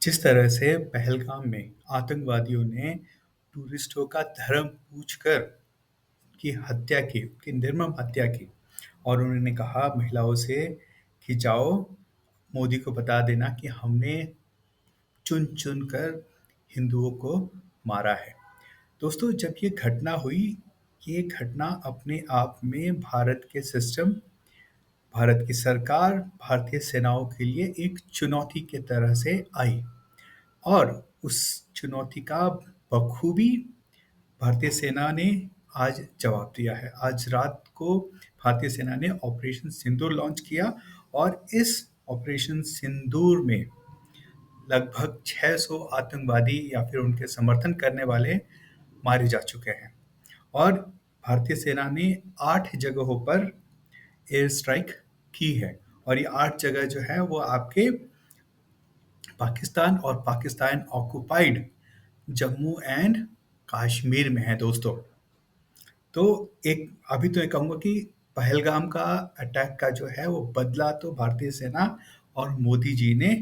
जिस तरह से पहलगाम में आतंकवादियों ने टूरिस्टों का धर्म पूछकर की हत्या की, उनकी निर्मम हत्या की और उन्होंने कहा महिलाओं से कि जाओ मोदी को बता देना कि हमने चुन-चुन कर हिंदुओं को मारा है। दोस्तों जब ये घटना हुई, ये घटना अपने आप में भारत के सिस्टम, भारत की सरकार, भारतीय सेनाओं के लिए एक चुनौती की तरह से आई। और उस चुनौती का बखूबी भारतीय सेना ने आज जवाब दिया है। आज रात को भारतीय सेना ने ऑपरेशन सिंदूर लॉन्च किया और इस ऑपरेशन सिंदूर में लगभग 600 आतंकवादी या फिर उनके समर्थन करने वाले मारे जा चुके हैं। और भारतीय सेना ने 8 जगहों पर एयर स्ट्राइक की है और ये 8 जगह जो है वो आपके पाकिस्तान और पाकिस्तान ऑक्युपाइड जम्मू एंड कश्मीर में है दोस्तों। तो एक अभी तो ये कहूँगा कि पहलगाम का अटैक का जो है वो बदला तो भारतीय सेना और मोदी जी ने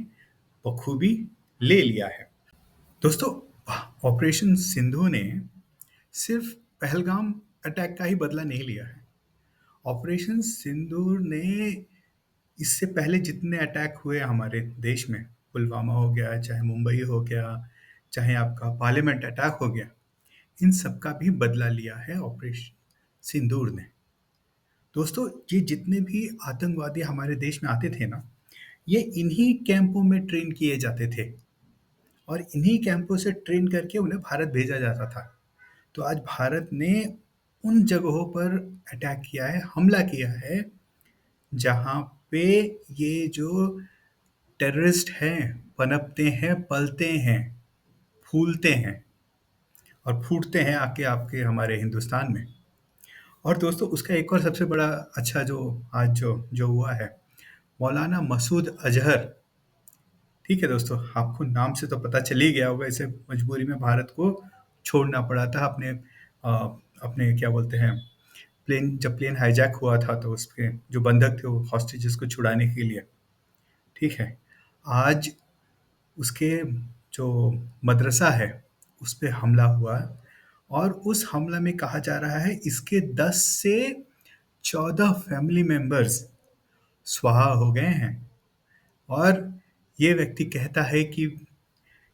बखूबी ले लिया है। दोस्तों ऑपरेशन सिंधु ने सिर्फ पहलगाम अटैक का ही बदला नहीं लिया है। ऑपरेशन सिंदूर ने इससे पहले जितने अटैक हुए हमारे देश में, पुलवामा हो गया, चाहे मुंबई हो गया, चाहे आपका पार्लियामेंट अटैक हो गया, इन सब का भी बदला लिया है ऑपरेशन सिंदूर ने। दोस्तों ये जितने भी आतंकवादी हमारे देश में आते थे ना, ये इन्हीं कैंपों में ट्रेन किए जाते थे और इन्हीं कैंपों से ट्रेन करके उन्हें भारत भेजा जाता था। तो आज भारत ने उन जगहों पर अटैक किया है, हमला किया है, जहाँ पे ये जो टेररिस्ट हैं, पनपते हैं, पलते हैं, फूलते हैं और फूटते हैं आके आपके हमारे हिंदुस्तान में। और दोस्तों उसका एक और सबसे बड़ा अच्छा जो आज जो हुआ है, मौलाना मसूद अजहर। ठीक है दोस्तों, आपको नाम से तो पता चल ही गया होगा, इसे मजबूरी में भारत को छोड़ना पड़ा था अपने अपने क्या बोलते हैं, जब प्लेन हाईजैक हुआ था तो उसके जो बंधक थे वो हॉस्टेजेस को छुड़ाने के लिए। ठीक है, आज उसके जो मदरसा है उस पे हमला हुआ और उस हमला में कहा जा रहा है इसके 10 से 14 फैमिली मेंबर्स स्वाहा हो गए हैं। और ये व्यक्ति कहता है कि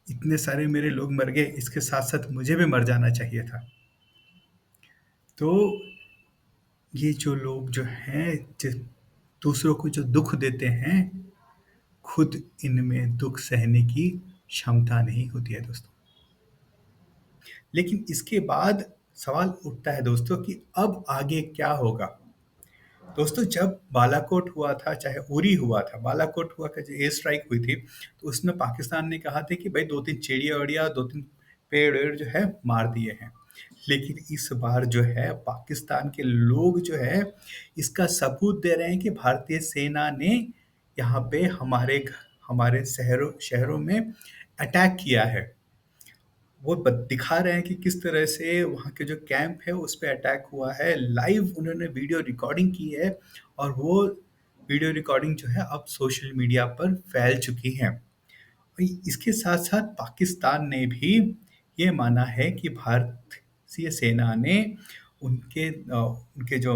इतने सारे मेरे लोग मर गए, इसके साथ साथ मुझे भी मर जाना चाहिए था। तो ये जो लोग जो हैं, दूसरों को जो दुख देते हैं, खुद इनमें दुख सहने की क्षमता नहीं होती है दोस्तों। लेकिन इसके बाद सवाल उठता है दोस्तों कि अब आगे क्या होगा। दोस्तों जब बालाकोट हुआ था, चाहे उरी हुआ था, बालाकोट हुआ का जो एयर स्ट्राइक हुई थी, तो उसमें पाकिस्तान ने कहा था कि भाई 2-3 चिड़िया वड़िया, 2-3 पेड़ वेड़ जो है मार दिए हैं। लेकिन इस बार जो है पाकिस्तान के लोग जो है इसका सबूत दे रहे हैं कि भारतीय सेना ने यहाँ पे हमारे शहरों शहरों में अटैक किया है। वो दिखा रहे हैं कि किस तरह से वहाँ के जो कैंप है उस पे अटैक हुआ है। लाइव उन्होंने वीडियो रिकॉर्डिंग की है और वो वीडियो रिकॉर्डिंग जो है अब सोशल मीडिया पर फैल चुकी है। इसके साथ साथ पाकिस्तान ने भी ये माना है कि भारतीय सेना ने उनके जो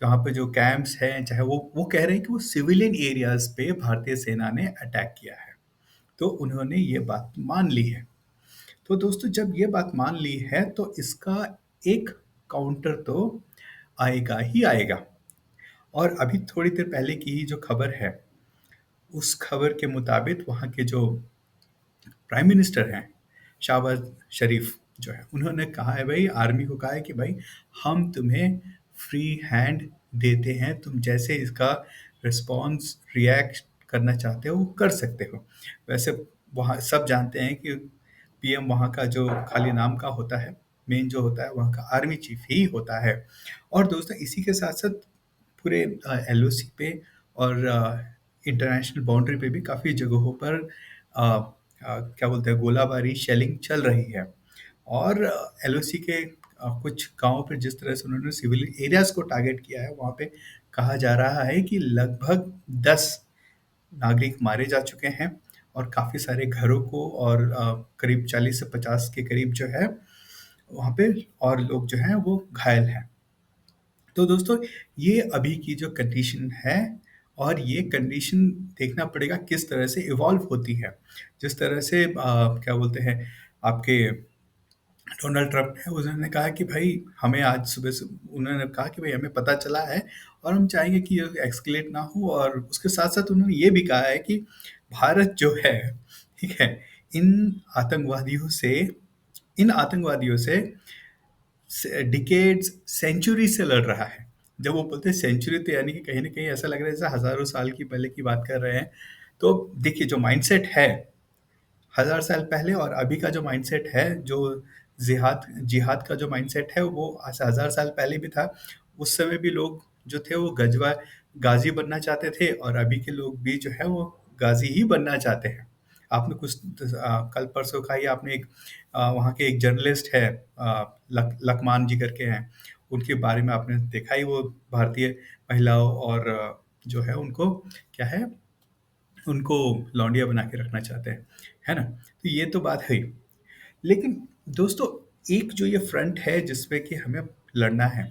यहाँ पे जो कैंप्स हैं, चाहे वो कह रहे हैं कि वो सिविलियन एरियाज पे भारतीय सेना ने अटैक किया है। तो उन्होंने ये बात मान ली है। तो दोस्तों जब ये बात मान ली है तो इसका एक काउंटर तो आएगा ही आएगा। और अभी थोड़ी देर पहले की ही जो खबर है, उस खबर के मुताबिक वहाँ के जो प्राइम मिनिस्टर हैं, शहबाज शरीफ जो है, उन्होंने कहा है भाई, आर्मी को कहा है कि भाई हम तुम्हें फ्री हैंड देते हैं, तुम जैसे इसका रिस्पॉन्स रिएक्ट करना चाहते हो वो कर सकते हो। वैसे वहाँ सब जानते हैं कि पीएम वहाँ का जो खाली नाम का होता है, मेन जो होता है वहाँ का आर्मी चीफ ही होता है। और दोस्तों इसी के साथ साथ पूरे एलओसी पे और इंटरनेशनल बाउंड्री पे भी काफ़ी जगहों पर क्या बोलते हैं, गोलाबारी, शेलिंग चल रही है। और एलओसी के कुछ गाँव पे जिस तरह से उन्होंने सिविल एरियाज़ को टारगेट किया है, वहाँ पे कहा जा रहा है कि लगभग 10 नागरिक मारे जा चुके हैं और काफ़ी सारे घरों को और करीब 40 से 50 के करीब जो है वहाँ पे और लोग जो हैं वो घायल हैं। तो दोस्तों ये अभी की जो कंडीशन है और ये कंडीशन देखना पड़ेगा किस तरह से इवॉल्व होती है। जिस तरह से क्या बोलते हैं आपके डोनाल्ड ट्रम्प ने उन्होंने कहा कि भाई हमें आज सुबह से उन्होंने कहा कि भाई हमें पता चला है और हम चाहेंगे कि ये एस्केलेट ना हो और उसके साथ-साथ उन्होंने ये भी कहा है कि भारत जो है, ठीक है? इन आतंकवादियों से इन आतंकवादियों से डिकेड्स, सेंचुरी से लड़ रहा है। जब वो बोलते हैं सेंचुरी तो यानी कि कहीं न कहीं ऐसा लग रहा है जैसे हज़ारों साल की पहले की बात कर रहे हैं। तो देखिए जो माइंडसेट है 1000 साल पहले और अभी का जो माइंडसेट है, जो जिहाद जिहाद का जो माइंडसेट है, वो आज 1000 साल पहले भी था। उस समय भी लोग जो थे वो गाज़ी बनना चाहते थे और अभी के लोग भी जो है वो गाज़ी ही बनना चाहते हैं। आपने कल परसों का ही आपने एक वहाँ के एक जर्नलिस्ट है लकमान जी करके हैं, उनके बारे में आपने देखा ही वो भारतीय महिलाओं और जो है उनको क्या है उनको लौंडिया बना के रखना चाहते हैं, है ना? तो ये तो बात है ही। लेकिन दोस्तों एक जो ये फ्रंट है जिसपे कि हमें लड़ना है,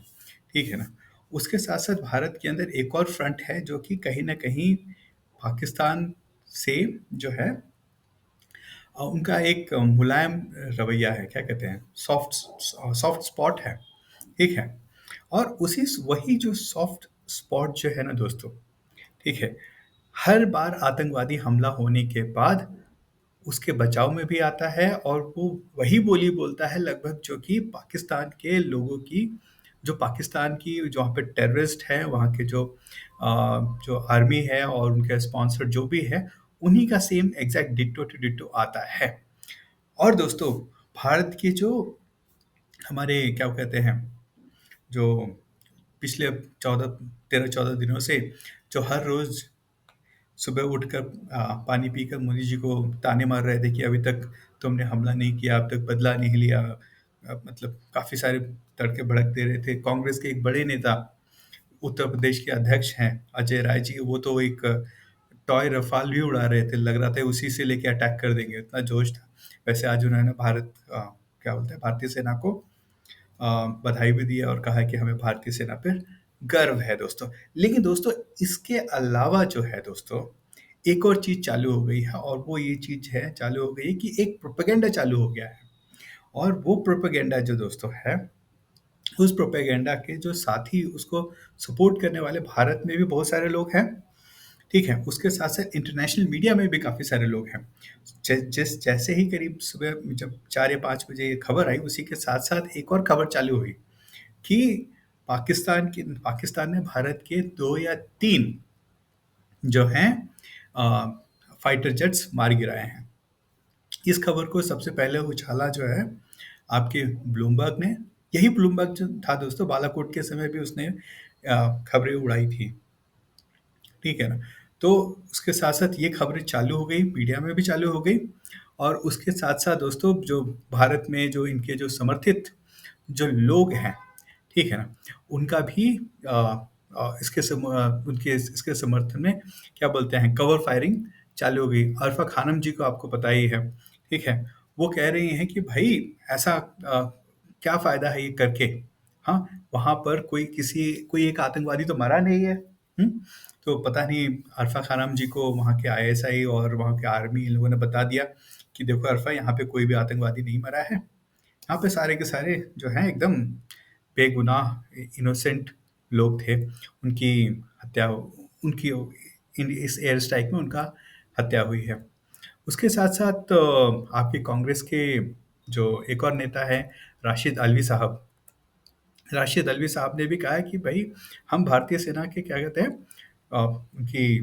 ठीक है ना? उसके साथ-साथ भारत के अंदर एक और फ्रंट है जो कि कहीं न कहीं पाकिस्तान से जो है उनका एक मुलायम रवैया है, क्या कहते हैं? सॉफ्ट स्पॉट है, ठीक है? और वही जो सॉफ्ट स्पॉट जो है ना दोस्तों, ठीक है? हर बार आतंकवादी हमला होने के बाद उसके बचाव में भी आता है और वो वही बोली बोलता है लगभग जो कि पाकिस्तान के लोगों की जो पाकिस्तान की जो वहाँ पे टेररिस्ट हैं, वहाँ के जो आर्मी है और उनके स्पॉन्सर जो भी है, उन्हीं का same exact ditto to ditto आता है। और दोस्तों, भारत के जो हमारे क्या कहते हैं, जो पिछले 14 13-14 दिनों से जो हर रोज़ सुबह उठकर पानी पीकर मोदी जी को ताने मार रहे थे कि अभी तक तुमने हमला नहीं किया, अब तक बदला नहीं लिया। मतलब काफ़ी सारे तड़के भड़क दे रहे थे। कांग्रेस के एक बड़े नेता, उत्तर प्रदेश के अध्यक्ष हैं अजय राय जी, वो तो एक टॉय रफ़ाल भी उड़ा रहे थे। लग रहा था उसी से लेके अटैक कर देंगे, इतना जोश था। वैसे आज उन्होंने क्या बोलते हैं भारतीय सेना को अ, बधाई भी दी है और कहा है कि हमें भारतीय सेना पर गर्व है दोस्तों। लेकिन दोस्तों इसके अलावा जो है दोस्तों, एक और चीज़ चालू हो गई है और वो ये चीज़ है चालू हो गई है कि एक प्रोपेगेंडा चालू हो गया है और वो प्रोपेगेंडा जो दोस्तों है, उस प्रोपेगेंडा के जो साथी उसको सपोर्ट करने वाले भारत में भी बहुत सारे लोग हैं, ठीक है? उसके साथ-साथ इंटरनेशनल मीडिया में भी काफ़ी सारे लोग हैं। जैसे ही करीब सुबह जब 4 या 5 बजे ये खबर आई, उसी के साथ-साथ एक और खबर चालू हुई कि पाकिस्तान ने भारत के 2 या 3 जो हैं अ, फाइटर जेट्स मार गिराए हैं। इस खबर को सबसे पहले उछाला जो है आपके ब्लूमबर्ग ने। यही ब्लूमबर्ग जो था दोस्तों बालाकोट के समय भी उसने खबरें उड़ाई थी। ठीक है ना? तो उसके साथ-साथ ये खबरें चालू हो गई, मीडिया में भी चालू हो गई और उसके साथ-साथ दोस्तों जो भारत में जो इनके जो समर्थित जो लोग हैं, ठीक है ना? उनका भी उनके इसके समर्थन में क्या बोलते हैं कवर फायरिंग चालू हो गई। अरफा खानम जी को आपको पता ही है, ठीक है? वो कह रही हैं कि भई ऐसा क्या फ़ायदा है ये करके? हाँ, वहाँ पर कोई एक आतंकवादी तो मरा नहीं है। हुँ? तो पता नहीं अरफा खानम जी को वहाँ के आईएसआई और वहाँ के आर्मी इन लोगों ने बता दिया कि देखो अरफा यहाँ पे कोई भी आतंकवादी नहीं मरा है। यहाँ पे सारे के सारे जो हैं एकदम बेगुनाह इनोसेंट लोग थे। उनकी हत्या उनकी इस एयर स्ट्राइक में उनका हत्या हुई है। उसके साथ-साथ आपके कांग्रेस के जो एक और नेता हैं राशिद अल्वी साहब। राशिद अल्वी साहब ने भी कहा है कि भई हम भारतीय सेना के क्या कहते हैं उनकी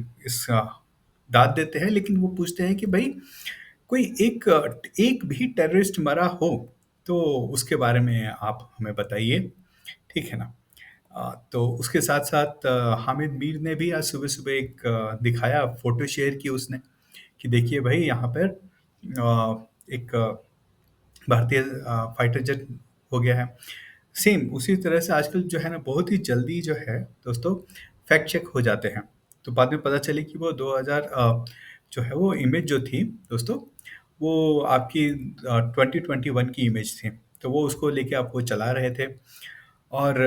दाद देते हैं लेकिन वो पूछते हैं कि भई कोई एक भी टेररिस्ट मरा हो, तो उसके बारे में आप हमें बताइए, ठीक है ना? तो उसके साथ-साथ हामिद मीर ने भी आज सुबह-सुबह एक दिखाया फ़ोटो शेयर की उसने, कि देखिए भई यहाँ पर एक भारतीय फाइटर जेट हो गया है। सेम उसी तरह से आजकल जो है ना बहुत ही जल्दी जो है दोस्तों फैक्ट चेक हो जाते हैं। तो बाद में पता चले कि वो जो है वो इमेज जो थी दोस्तों, वो आपकी 2021 की इमेज थी। तो वो उसको लेके आप वो चला रहे थे और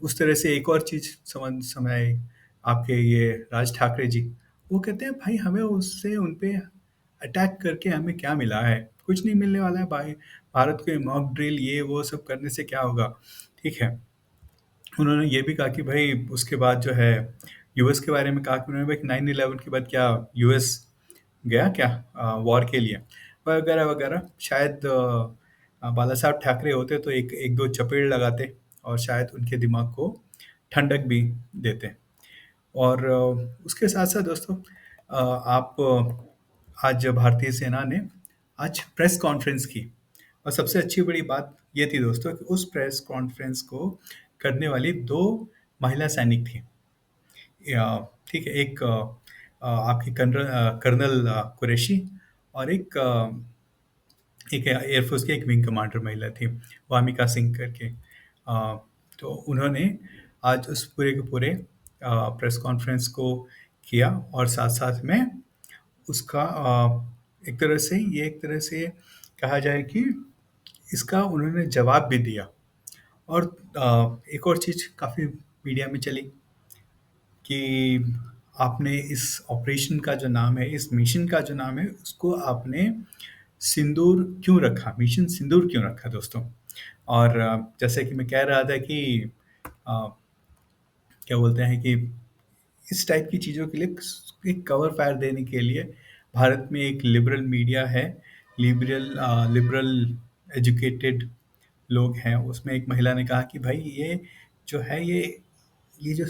उस तरह से एक और चीज़ समझ समय आई, आपके ये राज ठाकरे जी, वो कहते हैं भाई हमें उससे उन पे अटैक करके हमें क्या मिला है? कुछ नहीं मिलने वाला है भाई। भारत को मॉक ड्रिल ये वो सब करने से क्या होगा? ठीक है। उन्होंने ये भी कहा कि भाई उसके बाद जो है यूएस के बारे में कहा कि उन्होंने भाई 9/11 के बाद क्या यूएस गया क्या वॉर के लिए वगैरह वगैरह। शायद बाला साहब ठाकरे होते तो एक एक दो चपेड़ लगाते और शायद उनके दिमाग को ठंडक भी देते। और उसके साथ साथ दोस्तों, आप आज भारतीय सेना ने आज प्रेस कॉन्फ्रेंस की और सबसे अच्छी बड़ी बात ये थी दोस्तों कि उस प्रेस कॉन्फ्रेंस को करने वाली दो महिला सैनिक थी। ठीक है, एक आपकी कर्नल कुरैशी और एक एयरफोर्स की एक विंग कमांडर महिला थी, वामिका सिंह करके। तो उन्होंने आज उस पूरे के पूरे प्रेस कॉन्फ्रेंस को किया और साथ साथ में उसका एक तरह से ये एक तरह से कहा जाए कि इसका उन्होंने जवाब भी दिया। और एक और चीज़ काफ़ी मीडिया में चली कि आपने इस ऑपरेशन का जो नाम है, इस मिशन का जो नाम है, उसको आपने सिंदूर क्यों रखा? मिशन सिंदूर क्यों रखा दोस्तों? और जैसे कि मैं कह रहा था कि अ, क्या बोलते हैं कि इस टाइप की चीज़ों के लिए एक कवर फायर देने के लिए भारत में एक लिबरल मीडिया है, लिबरल एजुकेटेड लोग हैं। उसमें एक महिला ने कहा कि भाई ये जो है ये जो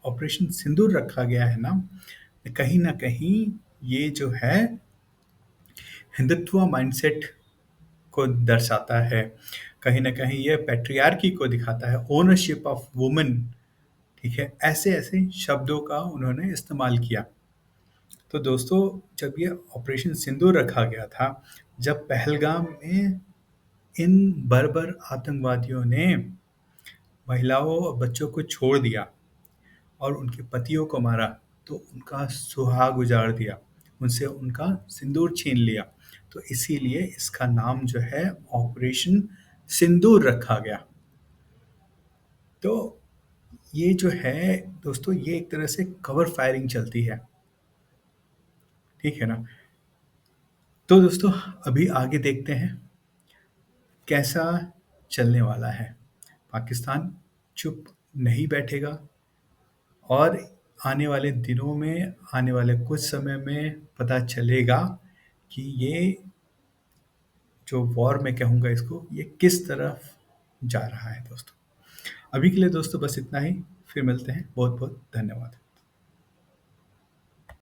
ऑपरेशन सिंदूर रखा गया है ना, कहीं ना कहीं ये जो है हिंदुत्व माइंडसेट को दर्शाता है। कहीं न कहीं ये पैट्रियार्की को दिखाता है, ओनरशिप ऑफ वुमन। ठीक है? ऐसे-ऐसे शब्दों का उन्होंने इस्तेमाल किया। तो दोस्तों, जब ये ऑपरेशन सिंदूर रखा गया था, जब पहलगाम में इन बर्बर आतंकवादियों ने महिलाओं और बच्चों को छोड़ दिया और उनके पतियों को मारा, तो उनका सुहाग उजाड़ दिया, उनसे उनका सिंदूर छीन लिया। तो इसीलिए इसका नाम जो है ऑपरेशन सिंदूर रखा गया। तो ये जो है दोस्तों, ये एक तरह से कवर फायरिंग चलती है। ठीक है ना? तो दोस्तों, अभी आगे देखते हैं कैसा चलने वाला है। पाकिस्तान चुप नहीं बैठेगा और आने वाले दिनों में, आने वाले कुछ समय में पता चलेगा कि ये जो वॉर मैं कहूँगा इसको, ये किस तरफ जा रहा है दोस्तों। अभी के लिए दोस्तों बस इतना ही। फिर मिलते हैं। बहुत-बहुत धन्यवाद।